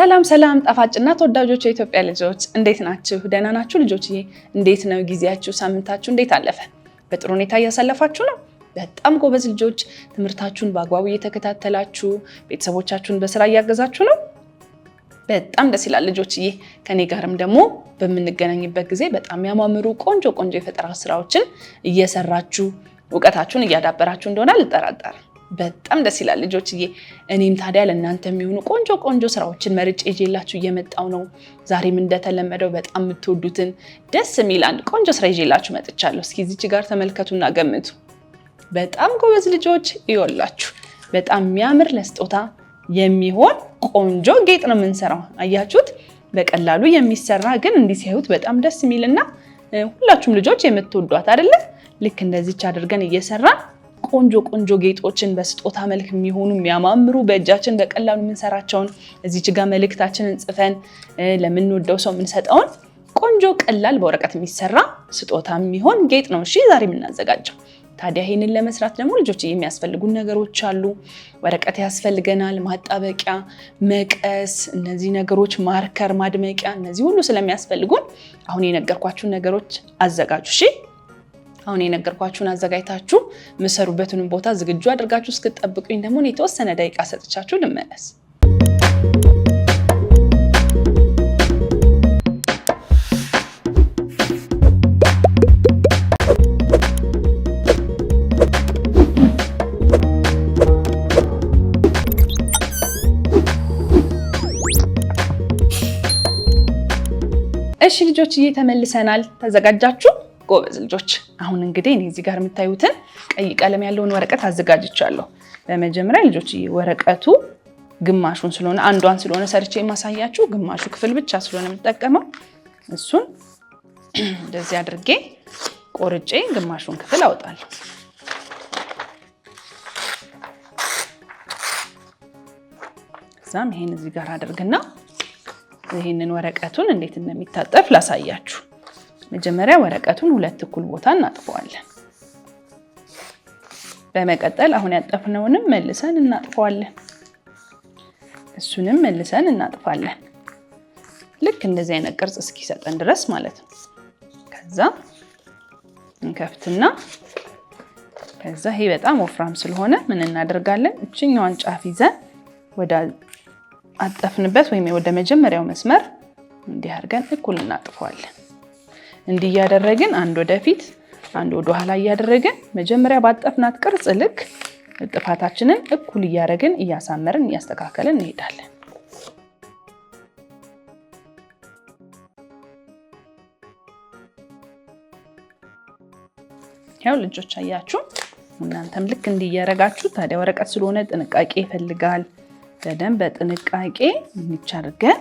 ሰላም ሰላም ጣፋጭና ተወዳጆች የኢትዮጵያ ልጆች እንዴት ናችሁ? ደህና ናችሁ ልጆችዬ? እንዴት ነው ጊዜያችሁ? ሳምንታችሁ እንዴት አለፈ? በጥሩ ሁኔታ እያሳለፋችሁ ነው? በጣም ጎበዝ ልጆች፣ ትምህርታችሁን በአግባቡ እየተከታተላችሁ ቤተሰቦቻችሁን በስራ እያገዛችሁ ነው? በጣም ደስ ይላል ልጆችዬ። ከኔ ጋርም ደግሞ በምንገናኝበት ጊዜ በጣም ያማምሩ ቆንጆ የፈጠራ ስራዎችን እየሰራችሁ ዕውቀታችሁን እያዳበራችሁ እንደሆነ አልጠራጠርም። በጣም ደስ ይላል ልጆችዬ። እኔም ታዲያ ለእናንተ የሚሆኑ ቆንጆ ስራዎችን መርጬ ይዤላችሁ እየመጣው ነው። ዛሬም እንደተለመደው በጣም የምትወዱትን ደስ የሚል አንድ ቆንጆ ስራ ይዤላችሁ መጥቻለሁ። እስኪ እዚች ጋር ተመልከቱና ገምቱ። በጣም ጎበዝ ልጆች ይኸውላችሁ፣ በጣም የሚያምር ለስጦታ የሚሆን ቆንጆ ጌጥ ነው የምንሰራው። አያችሁት? በቀላሉ የሚሰራ ግን እንዲህ ሲያዩት በጣም ደስ የሚልና ሁላችሁም ልጆች የምትወዷት አይደለ? ልክ እንደዚች አድርገን እየሰራን ቆንጆ ጌጦችን በስጦታ መልክ የሚሆኑ የሚያማምሩ በእጃችን በቀላሉ የምንሰራቸውን እዚች ጋር መልእክታችንን ጽፈን ለምንወደው ሰው የምንሰጠውን ቆንጆ ቀላል በወረቀት የሚሰራ ስጦታ የሚሆን ጌጥ ነው እሺ ዛሬ የምናዘጋጀው። ታዲያ ይሄንን ለመስራት ደግሞ ልጆች የሚያስፈልጉን ነገሮች አሉ። ወረቀት ያስፈልገናል፣ ማጣበቂያ፣ መቀስ፣ እነዚህ ነገሮች ማርከር፣ ማድመቂያ፣ እነዚህ ሁሉ ስለሚያስፈልጉን አሁን የነገርኳችሁን ነገሮች አዘጋጁ እሺ። አሁን የነገርኳችሁን አዘጋጅታችሁ ምሰሩበትን ቦታ ዝግጁ አድርጋችሁ እስክትጠብቁኝ ደግሞ የተወሰነ ደቂቃ ሰጥቻችሁ ልመለስ። እሺ ልጆች ተመልሰናል። ተዘጋጃችሁ? ጎበዝ ልጆች። አሁን እንግዲህ እኔ እዚህ ጋር የምታዩትን ቀይ ቀለም ያለውን ወረቀት አዘጋጅቻለሁ። በመጀመሪያ ልጆች ወረቀቱ ግማሹን ስለሆነ አንዷን ስለሆነ ሰርቼ የማሳያችሁ ግማሹ ክፍል ብቻ ስለሆነ የምጠቀመው እሱን እንደዚህ አድርጌ ቆርጬ ግማሹን ክፍል አወጣለሁ። ከዛም ይሄን እዚህ ጋር አድርግና ይሄንን ወረቀቱን እንዴት እንደሚታጠፍ ላሳያችሁ። መጀመሪያ ወረቀቱን ሁለት እኩል ቦታ እናጥፈዋለን። በመቀጠል አሁን ያጠፍነውንም መልሰን እናጥፈዋለን። እሱንም መልሰን እናጥፋለን። ልክ እንደዚህ አይነት ቅርጽ እስኪሰጠን ድረስ ማለት ነው። ከዛ እንከፍትና ከዛ ይሄ በጣም ወፍራም ስለሆነ ምን እናደርጋለን? እችኛዋን ጫፍ ይዘን ወደ አጠፍንበት ወይም ወደ መጀመሪያው መስመር እንዲህ አድርገን እኩል እናጥፈዋለን። እንዲህ ያደረግን አንድ ወደፊት አንድ ወደ ኋላ እያደረግን መጀመሪያ ባጠፍናት ቅርጽ ልክ ጥፋታችንን እኩል እያደረግን እያሳመርን እያስተካከልን እንሄዳለን። ያው ልጆች አያችሁ፣ እናንተም ልክ እንዲህ እያደረጋችሁ። ታዲያ ወረቀት ስለሆነ ጥንቃቄ ይፈልጋል። በደንብ በጥንቃቄ እንቻርገን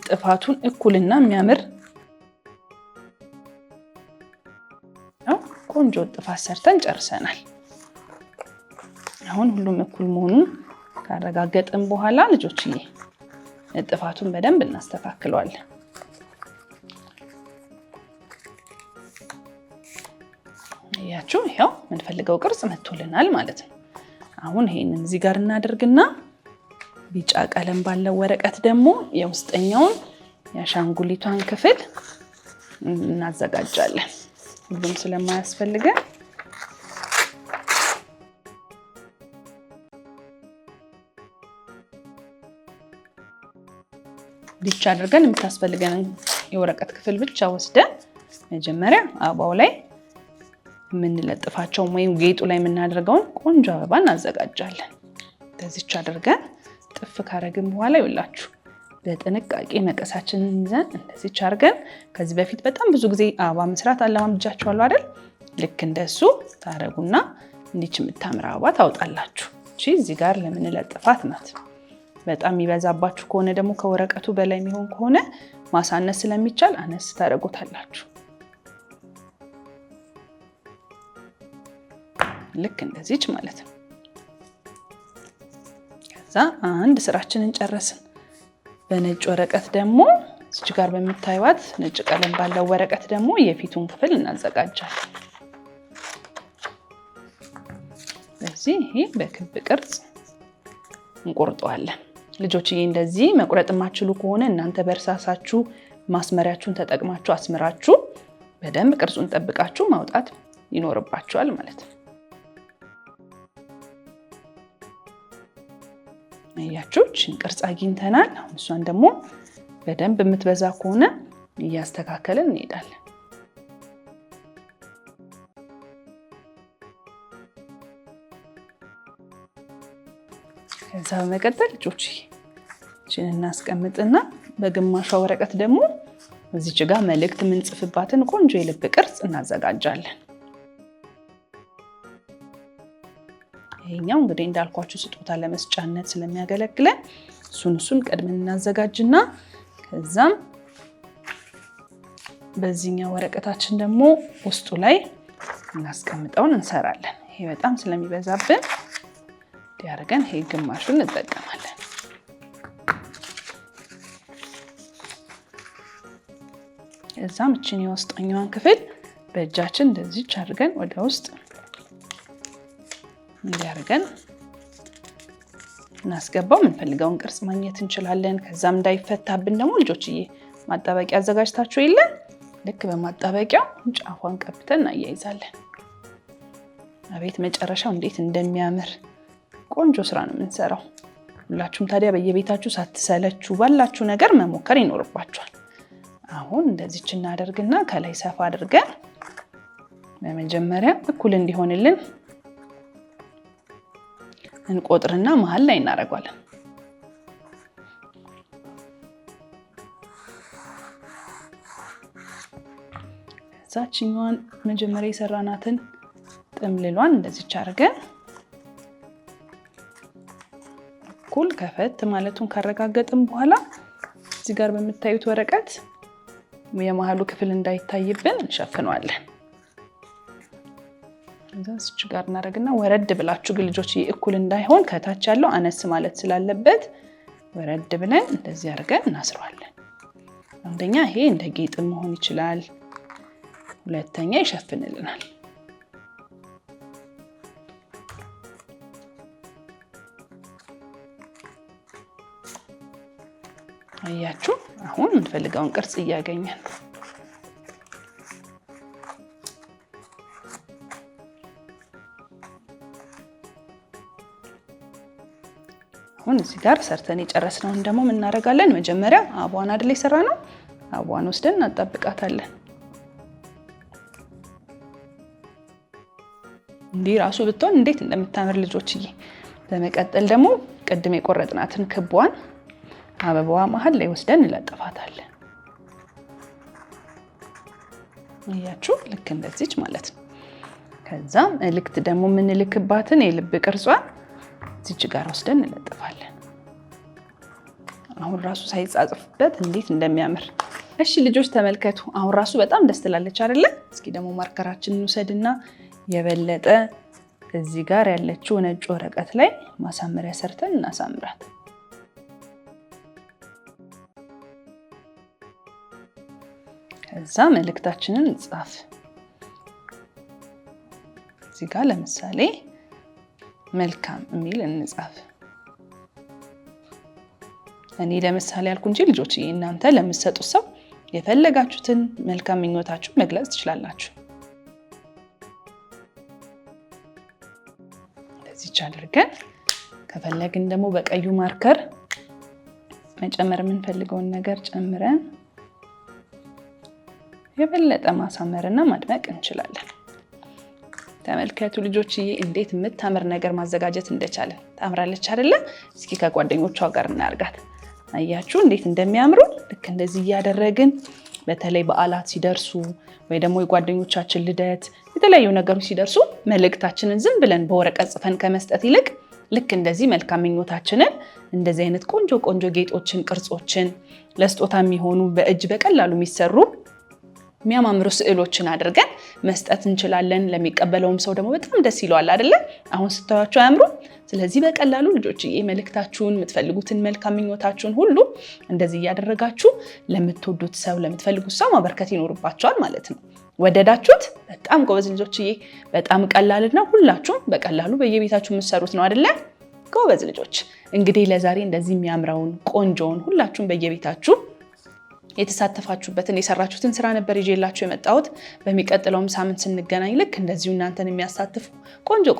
ጥፋቱን እኩልና የሚያምር ቆንጆ ጥፋት ሰርተን ጨርሰናል። አሁን ሁሉም እኩል መሆኑን ካረጋገጥን በኋላ ልጆችዬ ጥፋቱን በደንብ እናስተካክለዋለን። ያችሁ ይሄው የምንፈልገው ቅርጽ መጥቶልናል ማለት ነው። አሁን ይሄንን እዚህ ጋር እናደርግና ቢጫ ቀለም ባለው ወረቀት ደግሞ የውስጠኛውን የአሻንጉሊቷን ክፍል እናዘጋጃለን። ሁሉም ስለማያስፈልገን ብቻ አድርገን የምታስፈልገን የወረቀት ክፍል ብቻ ወስደን መጀመሪያ አበባው ላይ የምንለጥፋቸው ወይም ጌጡ ላይ የምናደርገውን ቆንጆ አበባ እናዘጋጃለን። እንደዚች አድርገን ጥፍ ካረግን በኋላ ይውላችሁ በጥንቃቄ መቀሳችንን ይዘን እንደዚች አድርገን ከዚህ በፊት በጣም ብዙ ጊዜ አበባ መስራት አለማምጃችኋለሁ አይደል? ልክ እንደሱ ታረጉና እንዲች የምታምር አበባ ታውጣላችሁ። እቺ እዚህ ጋር ለምንለጥፋት ናት። በጣም የሚበዛባችሁ ከሆነ ደግሞ ከወረቀቱ በላይ የሚሆን ከሆነ ማሳነስ ስለሚቻል አነስ ታደርጉታላችሁ። ልክ እንደዚች ማለት ነው። ከዛ አንድ ስራችንን ጨረስን። በነጭ ወረቀት ደግሞ እዚህ ጋር በሚታዩት ነጭ ቀለም ባለው ወረቀት ደግሞ የፊቱን ክፍል እናዘጋጃለን። በዚህ ይሄ በክብ ቅርጽ እንቆርጠዋለን። ልጆችዬ እንደዚህ መቁረጥ የማትችሉ ከሆነ እናንተ በእርሳሳችሁ ማስመሪያችሁን ተጠቅማችሁ አስምራችሁ በደንብ ቅርጹን ጠብቃችሁ ማውጣት ይኖርባችኋል ማለት ነው። አያችሁ ቅርጽ አግኝተናል። አሁን እሷን ደግሞ በደንብ የምትበዛ ከሆነ እያስተካከልን እንሄዳለን። ከዛ በመቀጠል ልጆች እቺን እናስቀምጥና በግማሿ ወረቀት ደግሞ እዚች ጋር መልእክት የምንጽፍባትን ቆንጆ የልብ ቅርጽ እናዘጋጃለን። ይሄኛው እንግዲህ እንዳልኳችሁ ስጦታ ለመስጫነት ስለሚያገለግለን እሱን ቀድመን እናዘጋጅና ከዛም በዚህኛው ወረቀታችን ደግሞ ውስጡ ላይ እናስቀምጠውን እንሰራለን። ይሄ በጣም ስለሚበዛብን ያርገን ይሄ ግማሹን እንጠቀማለን። እዛም እቺን የውስጠኛዋን ክፍል በእጃችን እንደዚህ አድርገን ወደ ውስጥ እንዲያርገን እናስገባው። የምንፈልገውን ቅርጽ ማግኘት እንችላለን። ከዛም እንዳይፈታብን ደግሞ ልጆችዬ ማጣበቂያ አዘጋጅታችሁ የለ ልክ በማጣበቂያው ጫፏን ቀብተን እናያይዛለን። አቤት መጨረሻው እንዴት እንደሚያምር ቆንጆ ስራ ነው የምንሰራው። ሁላችሁም ታዲያ በየቤታችሁ ሳትሰለቹ ባላችሁ ነገር መሞከር ይኖርባችኋል። አሁን እንደዚህች እናደርግና ከላይ ሰፋ አድርገን በመጀመሪያ እኩል እንዲሆንልን እንቆጥርና መሃል ላይ እናደርጋለን። እዛችኛዋን መጀመሪያ የሰራናትን ጥምልሏን እንደዚች አድርገን እኩል ከፈት ማለቱን ካረጋገጥን በኋላ እዚህ ጋር በምታዩት ወረቀት የመሃሉ ክፍል እንዳይታይብን እንሸፍነዋለን። እዛች ጋር እናደርግና ወረድ ብላችሁ ልጆች እኩል እንዳይሆን ከታች ያለው አነስ ማለት ስላለበት ወረድ ብለን እንደዚህ አድርገን እናስረዋለን። አንደኛ ይሄ እንደ ጌጥ መሆን ይችላል፣ ሁለተኛ ይሸፍንልናል። አያችሁ አሁን የምንፈልገውን ቅርጽ እያገኘን አሁን እዚህ ጋር ሰርተን የጨረስነውን ደግሞ ምን እናደርጋለን? መጀመሪያ አበባን አይደል የሰራነው፣ አበባን ወስደን እናጣብቃታለን። እንዲህ ራሱ ብትሆን እንዴት እንደምታምር ልጆችዬ። በመቀጠል ደግሞ ቅድም የቆረጥናትን ክቧን አበባዋ መሃል ላይ ወስደን እንለጥፋታለን። አያችሁ ልክ እንደዚች ማለት ነው። ከዛ መልእክት ደግሞ የምንልክባትን የልብ ቅርጿን እዚች ጋር ወስደን እንለጥፋለን። አሁን ራሱ ሳይጻጽፍበት እንዴት እንደሚያምር እሺ ልጆች ተመልከቱ። አሁን ራሱ በጣም ደስ ትላለች አይደለ? እስኪ ደግሞ ማርከራችንን እንውሰድና የበለጠ እዚህ ጋር ያለችው ነጭ ወረቀት ላይ ማሳመሪያ ሰርተን እናሳምራት። ከዛ መልእክታችንን እንጻፍ። እዚህ ጋር ለምሳሌ መልካም የሚል እንጻፍ። እኔ ለምሳሌ ያልኩ እንጂ ልጆች እናንተ ለምትሰጡት ሰው የፈለጋችሁትን መልካም ምኞታችሁ መግለጽ ትችላላችሁ። እንደዚህ አድርገን ከፈለግን ደግሞ በቀዩ ማርከር መጨመር የምንፈልገውን ነገር ጨምረን የበለጠ ማሳመርና ማድመቅ እንችላለን። ተመልከቱ ልጆችዬ እንዴት የምታምር ነገር ማዘጋጀት እንደቻለን። ታምራለች አይደለ? እስኪ ከጓደኞቿ ጋር እናርጋት። አያችሁ እንዴት እንደሚያምሩ። ልክ እንደዚህ እያደረግን በተለይ በዓላት ሲደርሱ ወይ ደግሞ የጓደኞቻችን ልደት የተለያዩ ነገሮች ሲደርሱ መልእክታችንን ዝም ብለን በወረቀት ጽፈን ከመስጠት ይልቅ ልክ እንደዚህ መልካም ምኞታችንን እንደዚህ አይነት ቆንጆ ቆንጆ ጌጦችን፣ ቅርጾችን ለስጦታ የሚሆኑ በእጅ በቀላሉ የሚሰሩ የሚያማምሩ ስዕሎችን አድርገን መስጠት እንችላለን። ለሚቀበለውም ሰው ደግሞ በጣም ደስ ይለዋል አይደለ? አሁን ስታዩአቸው አያምሩ? ስለዚህ በቀላሉ ልጆችዬ መልእክታችሁን፣ የምትፈልጉትን መልካም ምኞታችሁን ሁሉ እንደዚህ እያደረጋችሁ ለምትወዱት ሰው፣ ለምትፈልጉት ሰው ማበርከት ይኖርባችኋል ማለት ነው። ወደዳችሁት? በጣም ጎበዝ ልጆችዬ። በጣም ቀላልና ሁላችሁም በቀላሉ በየቤታችሁ የምትሰሩት ነው አይደለ? ጎበዝ ልጆች። እንግዲህ ለዛሬ እንደዚህ የሚያምረውን ቆንጆውን ሁላችሁም በየቤታችሁ የተሳተፋችሁበትን የሰራችሁትን ስራ ነበር ይዤላችሁ የመጣሁት። በሚቀጥለውም ሳምንት ስንገናኝ ልክ እንደዚሁ እናንተን የሚያሳትፉ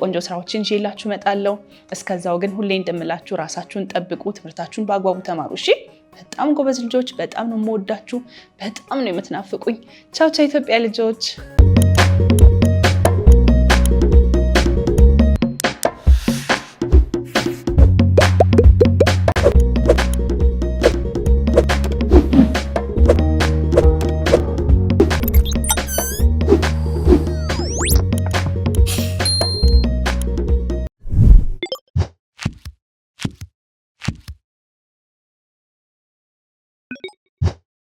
ቆንጆ ስራዎችን ይዤላችሁ እመጣለሁ። እስከዛው ግን ሁሌ እንደምላችሁ ራሳችሁን ጠብቁ፣ ትምህርታችሁን በአግባቡ ተማሩ። እሺ? በጣም ጎበዝ ልጆች፣ በጣም ነው የምወዳችሁ፣ በጣም ነው የምትናፍቁኝ። ቻው ቻው ኢትዮጵያ ልጆች።